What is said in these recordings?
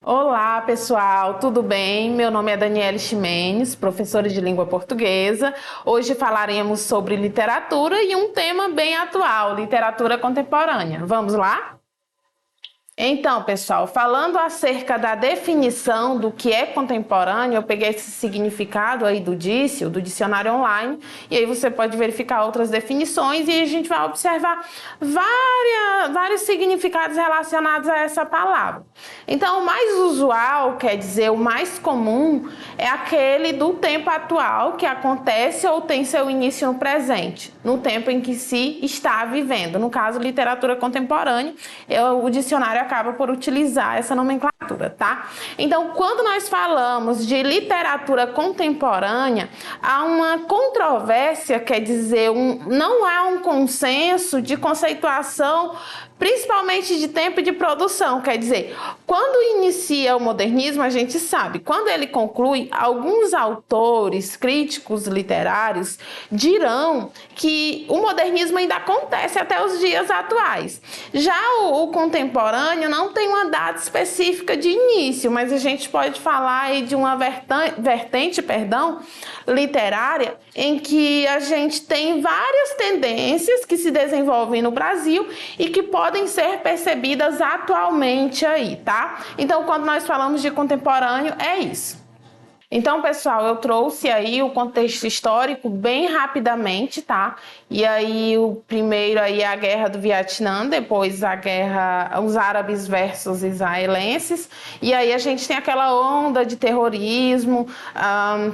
Olá, pessoal, tudo bem? Meu nome é Daniele Ximenes, professora de língua portuguesa. Hoje falaremos sobre literatura e um tema bem atual, literatura contemporânea. Vamos lá? Então, pessoal, falando acerca da definição do que é contemporâneo, eu peguei esse significado aí do dicionário online, e aí você pode verificar outras definições e a gente vai observar vários significados relacionados a essa palavra. Então, o mais usual, quer dizer, o mais comum, é aquele do tempo atual, que acontece ou tem seu início no presente, no tempo em que se está vivendo. No caso, literatura contemporânea, o dicionário acaba por utilizar essa nomenclatura, tá? Então, quando nós falamos de literatura contemporânea, há uma controvérsia, quer dizer, não há um consenso de conceituação, principalmente de tempo e de produção, quer dizer, quando inicia o modernismo, a gente sabe, quando ele conclui, alguns autores, críticos literários, dirão que o modernismo ainda acontece até os dias atuais. Já o contemporâneo não tem uma data específica de início, mas a gente pode falar aí de uma vertente, literária, em que a gente tem várias tendências que se desenvolvem no Brasil e que podem ser percebidas atualmente aí, tá? Então, quando nós falamos de contemporâneo, é isso. Então, pessoal, eu trouxe aí o contexto histórico bem rapidamente, tá? E aí, o primeiro aí é a Guerra do Vietnã, depois a guerra, os árabes versus israelenses, e aí a gente tem aquela onda de terrorismo,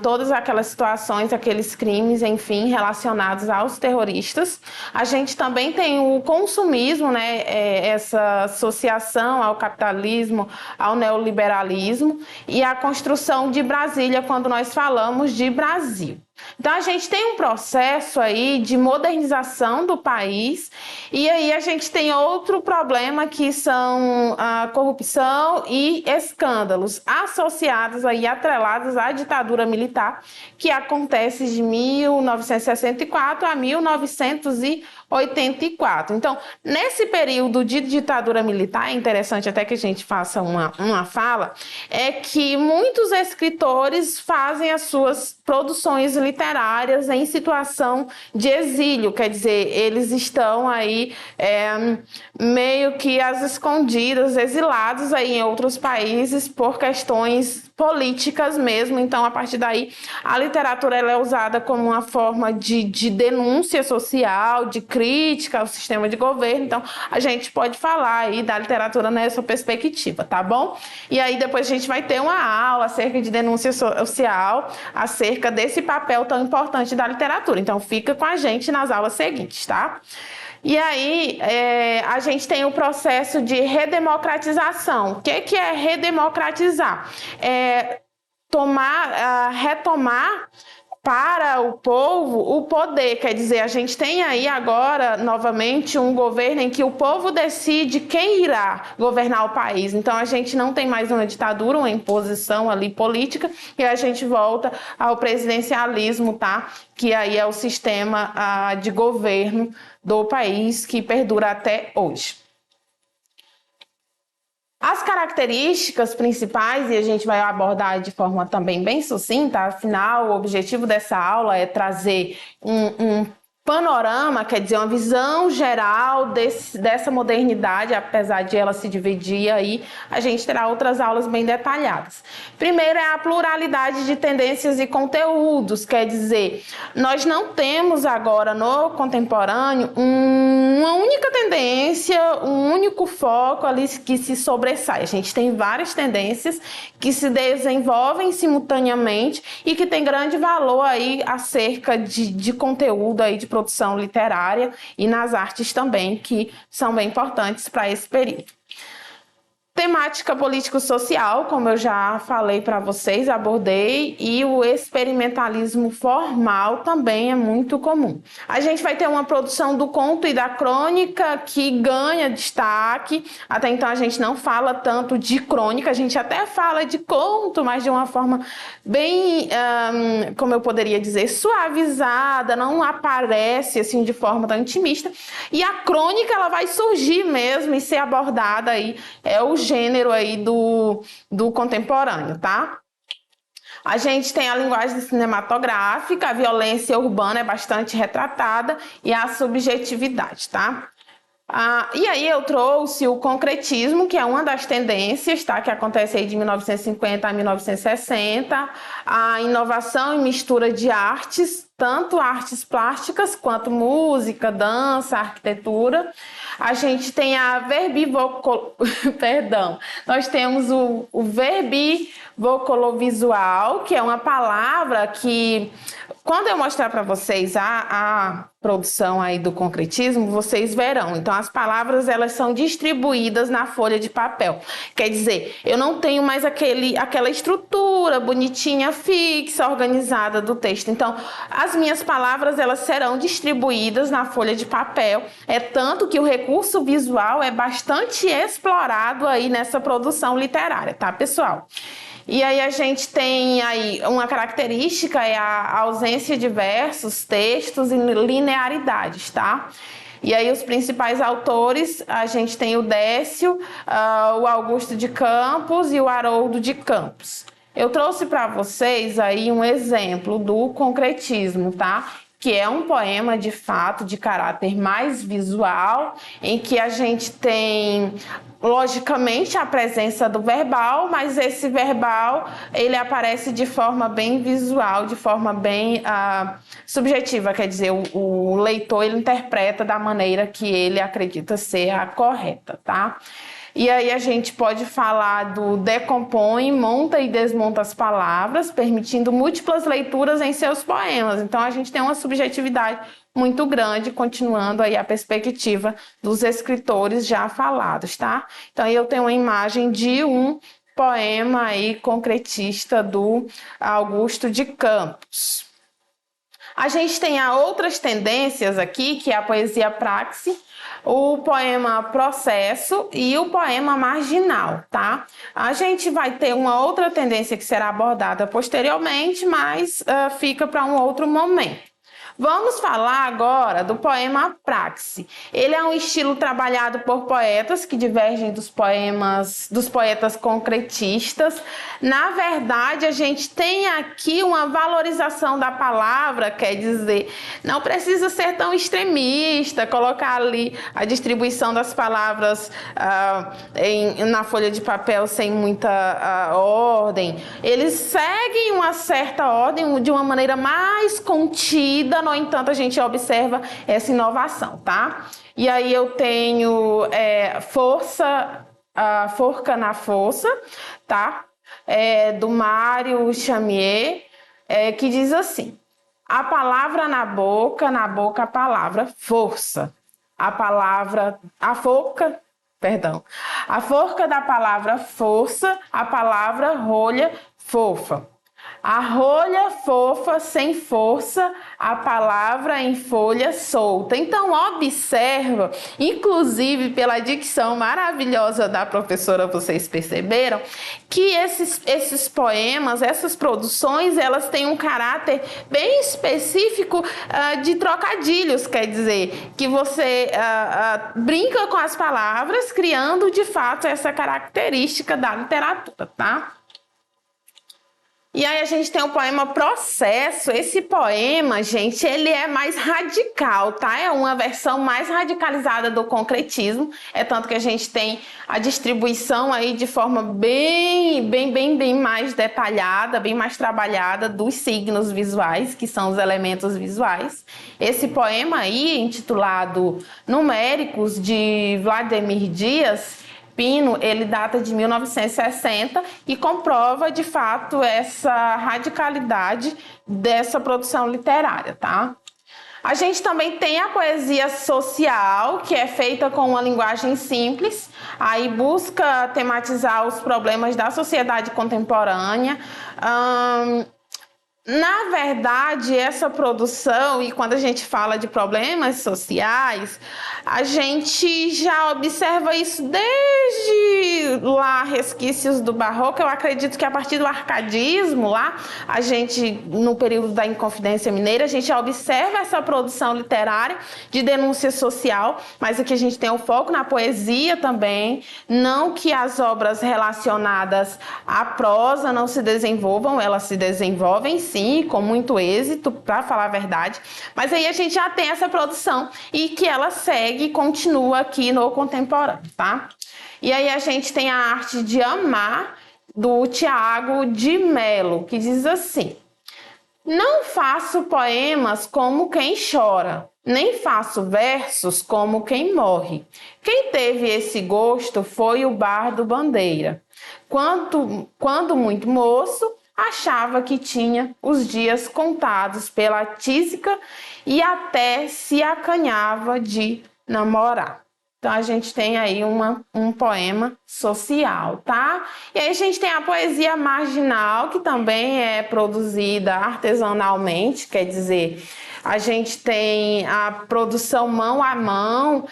todas aquelas situações, aqueles crimes, enfim, relacionados aos terroristas. A gente também tem o consumismo, né? Essa associação ao capitalismo, ao neoliberalismo, e a construção de Brasília, quando nós falamos de Brasil. Então, a gente tem um processo aí de modernização do país, e aí a gente tem outro problema que são a corrupção e escândalos associados aí, atrelados à ditadura militar, que acontece de 1964 a 1984. Então, nesse período de ditadura militar, é interessante até que a gente faça uma fala, é que muitos escritores fazem as suas produções literárias em situação de exílio, quer dizer, eles estão aí meio que às escondidas, exilados aí em outros países por questões políticas mesmo. Então, a partir daí, a literatura ela é usada como uma forma de denúncia social, de crítica ao sistema de governo. Então, a gente pode falar aí da literatura nessa perspectiva, tá bom? E aí, depois a gente vai ter uma aula acerca de denúncia social, acerca desse papel tão importante da literatura. Então, fica com a gente nas aulas seguintes, tá? E aí, a gente tem o processo de redemocratização. O que é redemocratizar? Retomar para o povo o poder, quer dizer, a gente tem aí agora, novamente, um governo em que o povo decide quem irá governar o país. Então, a gente não tem mais uma ditadura, uma imposição ali política, e a gente volta ao presidencialismo, tá? Que aí é o sistema de governo do país que perdura até hoje. As características principais, e a gente vai abordar de forma também bem sucinta, afinal, o objetivo dessa aula é trazer um panorama, quer dizer, uma visão geral dessa modernidade, apesar de ela se dividir aí, a gente terá outras aulas bem detalhadas. Primeiro é a pluralidade de tendências e conteúdos, quer dizer, nós não temos agora no contemporâneo uma única tendência, um único foco ali que se sobressai. A gente tem várias tendências que se desenvolvem simultaneamente e que tem grande valor aí acerca de conteúdo aí, de produção literária e nas artes também, que são bem importantes para esse período. Temática político-social, como eu já falei para vocês, abordei, e o experimentalismo formal também é muito comum. A gente vai ter uma produção do conto e da crônica que ganha destaque. Até então a gente não fala tanto de crônica, a gente até fala de conto, mas de uma forma bem, como eu poderia dizer, suavizada, não aparece assim de forma tão intimista. E a crônica ela vai surgir mesmo e ser abordada aí, é o gênero aí do contemporâneo, tá? A gente tem a linguagem cinematográfica, a violência urbana é bastante retratada e a subjetividade, tá? E aí eu trouxe o concretismo, que é uma das tendências, tá? Que acontece aí de 1950 a 1960, a inovação e mistura de artes, tanto artes plásticas quanto música, dança, arquitetura. A gente tem a nós temos o verbivocolovisual, que é uma palavra que, quando eu mostrar para vocês a produção aí do concretismo, vocês verão. Então, as palavras, elas são distribuídas na folha de papel. Quer dizer, eu não tenho mais aquela estrutura bonitinha, fixa, organizada do texto. Então, as minhas palavras, elas serão distribuídas na folha de papel. É tanto que o recurso visual é bastante explorado aí nessa produção literária, tá, pessoal? E aí a gente tem aí uma característica, é a ausência de versos, textos e linearidades, tá? E aí os principais autores, a gente tem o Décio, o Augusto de Campos e o Haroldo de Campos. Eu trouxe para vocês aí um exemplo do concretismo, tá? Que é um poema, de fato, de caráter mais visual, em que a gente tem, logicamente, a presença do verbal, mas esse verbal, ele aparece de forma bem visual, de forma bem subjetiva, quer dizer, o leitor, ele interpreta da maneira que ele acredita ser a correta, tá? E aí a gente pode falar do decompõe, monta e desmonta as palavras, permitindo múltiplas leituras em seus poemas. Então a gente tem uma subjetividade muito grande, continuando aí a perspectiva dos escritores já falados, tá? Então eu tenho uma imagem de um poema aí concretista do Augusto de Campos. A gente tem outras tendências aqui, que é a poesia praxe, o poema processo e o poema marginal, tá? A gente vai ter uma outra tendência que será abordada posteriormente, mas fica para um outro momento. Vamos falar agora do poema praxe. Ele é um estilo trabalhado por poetas que divergem dos poetas concretistas. Na verdade, a gente tem aqui uma valorização da palavra, quer dizer, não precisa ser tão extremista, colocar ali a distribuição das palavras na folha de papel sem muita ordem. Eles seguem uma certa ordem de uma maneira mais contida. No entanto, a gente observa essa inovação, tá? E aí eu tenho Forca na Força, tá? Do Mário Chamier, que diz assim: a palavra na boca a palavra força. A forca da palavra força, a palavra rolha fofa. A rolha fofa sem força, a palavra em folha solta. Então, observa, inclusive pela dicção maravilhosa da professora, vocês perceberam, que esses poemas, essas produções, elas têm um caráter bem específico de trocadilhos, quer dizer, que você brinca com as palavras, criando, de fato, essa característica da literatura, tá? E aí a gente tem o poema Processo. Esse poema, gente, ele é mais radical, tá? É uma versão mais radicalizada do concretismo. É tanto que a gente tem a distribuição aí de forma bem mais detalhada, bem mais trabalhada dos signos visuais, que são os elementos visuais. Esse poema aí, intitulado Numéricos, de Vladimir Dias Pino, ele data de 1960 e comprova, de fato, essa radicalidade dessa produção literária, tá? A gente também tem a poesia social, que é feita com uma linguagem simples, aí busca tematizar os problemas da sociedade contemporânea. Na verdade, essa produção, e quando a gente fala de problemas sociais, a gente já observa isso desde lá resquícios do barroco, eu acredito que a partir do arcadismo, lá, a gente, no período da Inconfidência Mineira, a gente observa essa produção literária de denúncia social, mas aqui a gente tem o foco na poesia também, não que as obras relacionadas à prosa não se desenvolvam, elas se desenvolvem sim, com muito êxito, para falar a verdade, mas aí a gente já tem essa produção e que ela segue e continua aqui no contemporâneo, tá? E aí a gente tem a Arte de Amar, do Tiago de Mello, que diz assim: não faço poemas como quem chora, nem faço versos como quem morre. Quem teve esse gosto foi o Bardo Bandeira. Quando muito moço, achava que tinha os dias contados pela tísica e até se acanhava de namorar. Então, a gente tem aí um poema social, tá? E aí a gente tem a poesia marginal, que também é produzida artesanalmente, quer dizer, a gente tem a produção mão a mão,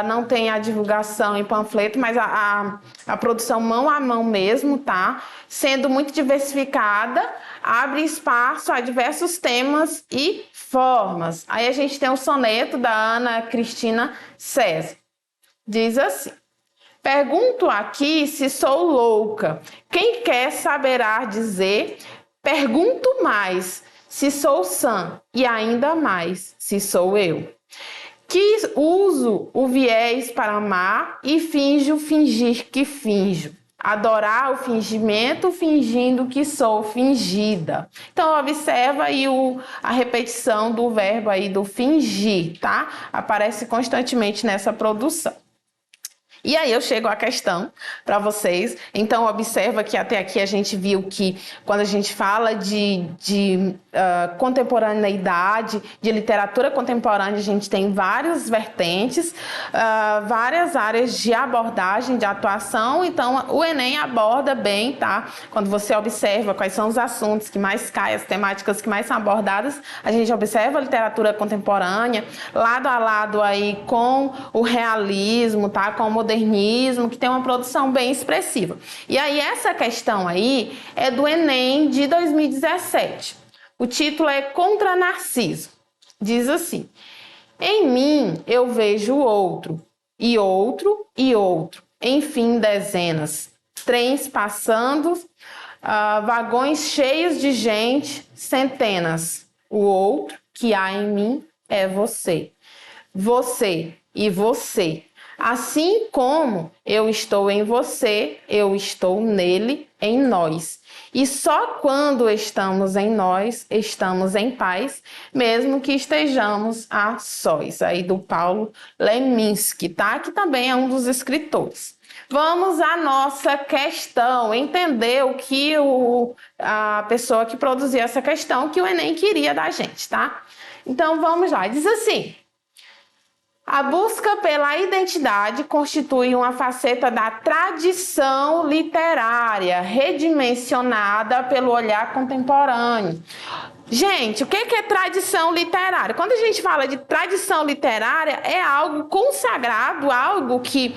não tem a divulgação em panfleto, mas a produção mão a mão mesmo, tá? Sendo muito diversificada, abre espaço a diversos temas e formas. Aí a gente tem o soneto da Ana Cristina César. Diz assim: pergunto aqui se sou louca. Quem quer saberá dizer. Pergunto mais se sou sã e ainda mais se sou eu. Que uso o viés para amar e finjo fingir que finjo. Adorar o fingimento fingindo que sou fingida. Então, observa aí a repetição do verbo aí do fingir, tá? Aparece constantemente nessa produção. E aí eu chego à questão para vocês. Então, observa que até aqui a gente viu que quando a gente fala de contemporaneidade, de literatura contemporânea, a gente tem várias vertentes, várias áreas de abordagem, de atuação. Então, o Enem aborda bem, tá? Quando você observa quais são os assuntos que mais caem, as temáticas que mais são abordadas, a gente observa a literatura contemporânea, lado a lado aí com o realismo, tá? Com o modernismo, que tem uma produção bem expressiva. E aí essa questão aí é do Enem de 2017. O título é Contra Narciso. Diz assim: em mim eu vejo outro, e outro, e outro. Enfim, dezenas. Trens passando, vagões cheios de gente, centenas. O outro que há em mim é você. Você e você. Assim como eu estou em você, eu estou nele, em nós. E só quando estamos em nós, estamos em paz, mesmo que estejamos a sós. Aí do Paulo Leminski, tá? Que também é um dos escritores. Vamos à nossa questão, entender o que a pessoa que produziu essa questão, que o Enem queria da gente, tá? Então vamos lá, diz assim: a busca pela identidade constitui uma faceta da tradição literária, redimensionada pelo olhar contemporâneo. Gente, o que é tradição literária? Quando a gente fala de tradição literária, é algo consagrado, algo que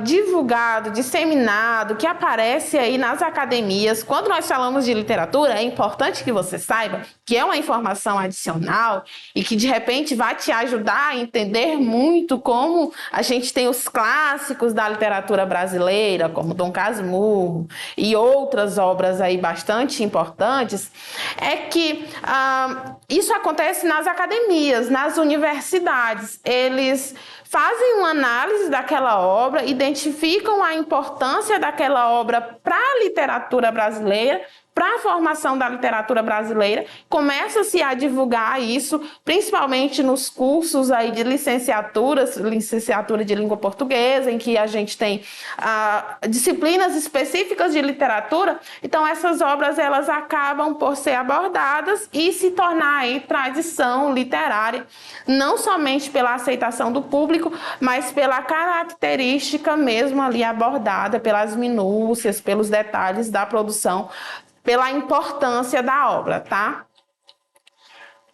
divulgado, disseminado, que aparece aí nas academias. Quando nós falamos de literatura, é importante que você saiba que é uma informação adicional e que de repente vai te ajudar a entender muito como a gente tem os clássicos da literatura brasileira, como Dom Casmurro e outras obras aí bastante importantes, é que isso acontece nas academias, nas universidades. Eles fazem uma análise daquela obra, identificam a importância daquela obra para a literatura brasileira, para a formação da literatura brasileira, começa-se a divulgar isso, principalmente nos cursos aí de licenciatura de língua portuguesa, em que a gente tem disciplinas específicas de literatura. Então, essas obras elas acabam por ser abordadas e se tornar aí tradição literária, não somente pela aceitação do público, mas pela característica mesmo ali abordada, pelas minúcias, pelos detalhes da produção, pela importância da obra, tá?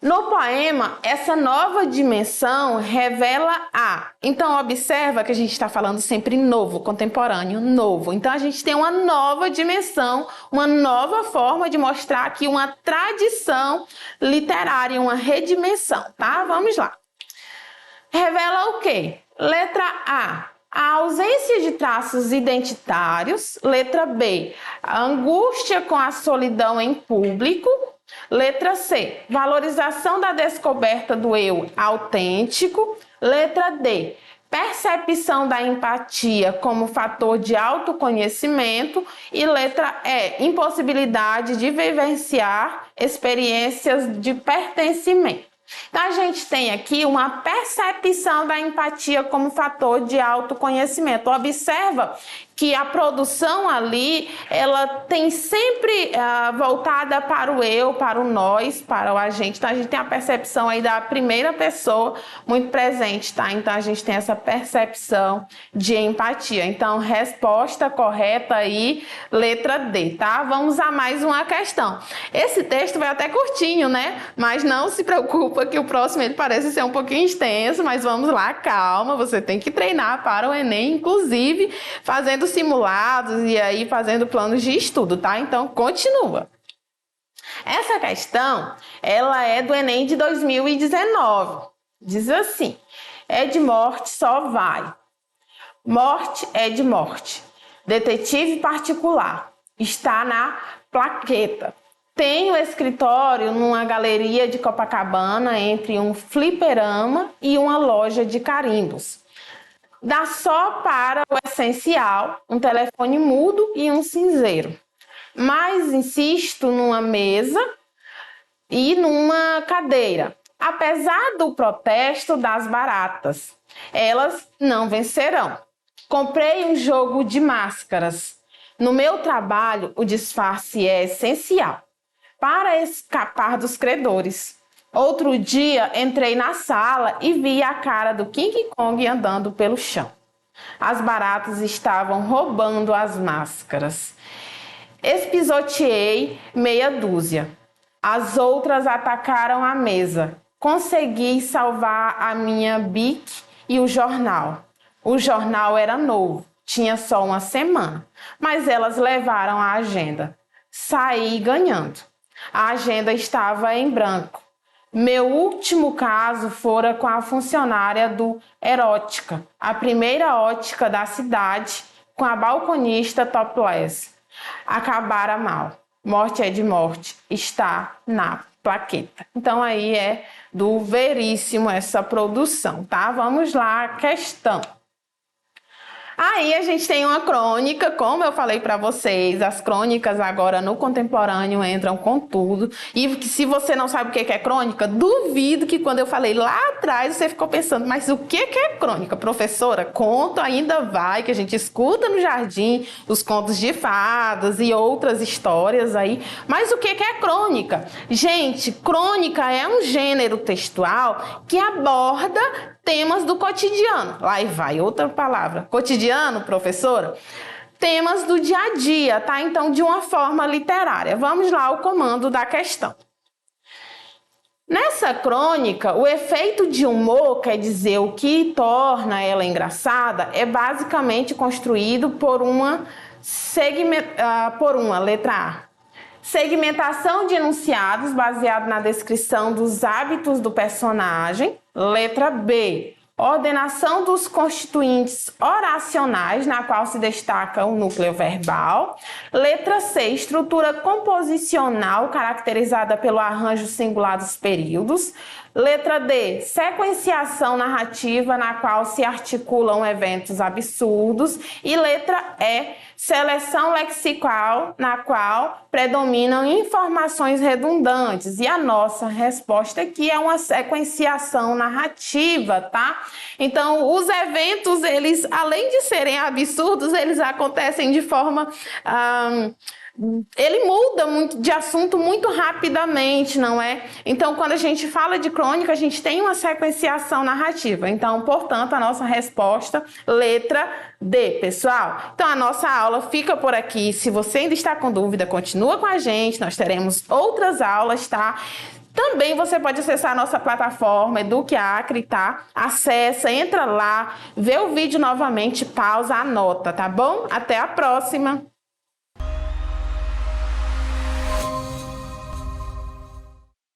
No poema, essa nova dimensão revela a... Então, observa que a gente está falando sempre novo, contemporâneo, novo. Então, a gente tem uma nova dimensão, uma nova forma de mostrar aqui uma tradição literária, uma redimensão, tá? Vamos lá. Revela o quê? Letra A. A ausência de traços identitários. Letra B. A angústia com a solidão em público. Letra C. Valorização da descoberta do eu autêntico. Letra D. Percepção da empatia como fator de autoconhecimento. E letra E. Impossibilidade de vivenciar experiências de pertencimento. Então, a gente tem aqui uma percepção da empatia como fator de autoconhecimento. Observa que a produção ali, ela tem sempre voltada para o eu, para o nós, para o agente. Então, a gente tem a percepção aí da primeira pessoa muito presente, tá? Então, a gente tem essa percepção de empatia. Então, resposta correta aí, letra D, tá? Vamos a mais uma questão. Esse texto vai até curtinho, né? Mas não se preocupa que o próximo ele parece ser um pouquinho extenso, mas vamos lá, calma, você tem que treinar para o Enem, inclusive fazendo simulados e aí fazendo planos de estudo, tá? Então, continua. Essa questão, ela é do Enem de 2019. Diz assim: é de morte só vai. Morte é de morte. Detetive particular. Está na plaqueta. Tem o escritório numa galeria de Copacabana entre um fliperama e uma loja de carimbos. Dá só para o essencial, um telefone mudo e um cinzeiro. Mas insisto numa mesa e numa cadeira. Apesar do protesto das baratas, elas não vencerão. Comprei um jogo de máscaras. No meu trabalho, o disfarce é essencial para escapar dos credores. Outro dia, entrei na sala e vi a cara do King Kong andando pelo chão. As baratas estavam roubando as máscaras. Espisoteei meia dúzia. As outras atacaram a mesa. Consegui salvar a minha Bic e o jornal. O jornal era novo, tinha só uma semana, mas elas levaram a agenda. Saí ganhando. A agenda estava em branco. Meu último caso fora com a funcionária do Erótica, a primeira ótica da cidade, com a balconista topless. Acabara mal. Morte é de morte. Está na plaqueta. Então, aí é do Veríssimo essa produção, tá? Vamos lá, questão. Aí a gente tem uma crônica, como eu falei para vocês, as crônicas agora no contemporâneo entram com tudo. E se você não sabe o que é crônica, duvido que quando eu falei lá atrás você ficou pensando, mas o que é crônica? Professora, conto ainda vai, que a gente escuta no jardim os contos de fadas e outras histórias aí. Mas o que é crônica? Gente, crônica é um gênero textual que aborda temas do cotidiano. Lá e vai, outra palavra. Cotidiano, professora? Temas do dia a dia, tá? Então, de uma forma literária. Vamos lá ao comando da questão. Nessa crônica, o efeito de humor, quer dizer, o que torna ela engraçada, é basicamente construído por uma letra A. Segmentação de enunciados baseado na descrição dos hábitos do personagem. Letra B. Ordenação dos constituintes oracionais, na qual se destaca o núcleo verbal. Letra C. Estrutura composicional, caracterizada pelo arranjo singular dos períodos. Letra D. Sequenciação narrativa, na qual se articulam eventos absurdos. E letra E. Seleção lexical, na qual predominam informações redundantes. E a nossa resposta aqui é uma sequenciação narrativa, tá? Então, os eventos, eles, além de serem absurdos, eles acontecem de forma... ele muda muito de assunto muito rapidamente, não é? Então, quando a gente fala de crônica, a gente tem uma sequenciação narrativa. Então, portanto, a nossa resposta, letra D, pessoal. Então, a nossa aula fica por aqui. Se você ainda está com dúvida, continua com a gente. Nós teremos outras aulas, tá? Também você pode acessar a nossa plataforma Eduque Acre, tá? Acessa, entra lá, vê o vídeo novamente, pausa, anota, tá bom? Até a próxima!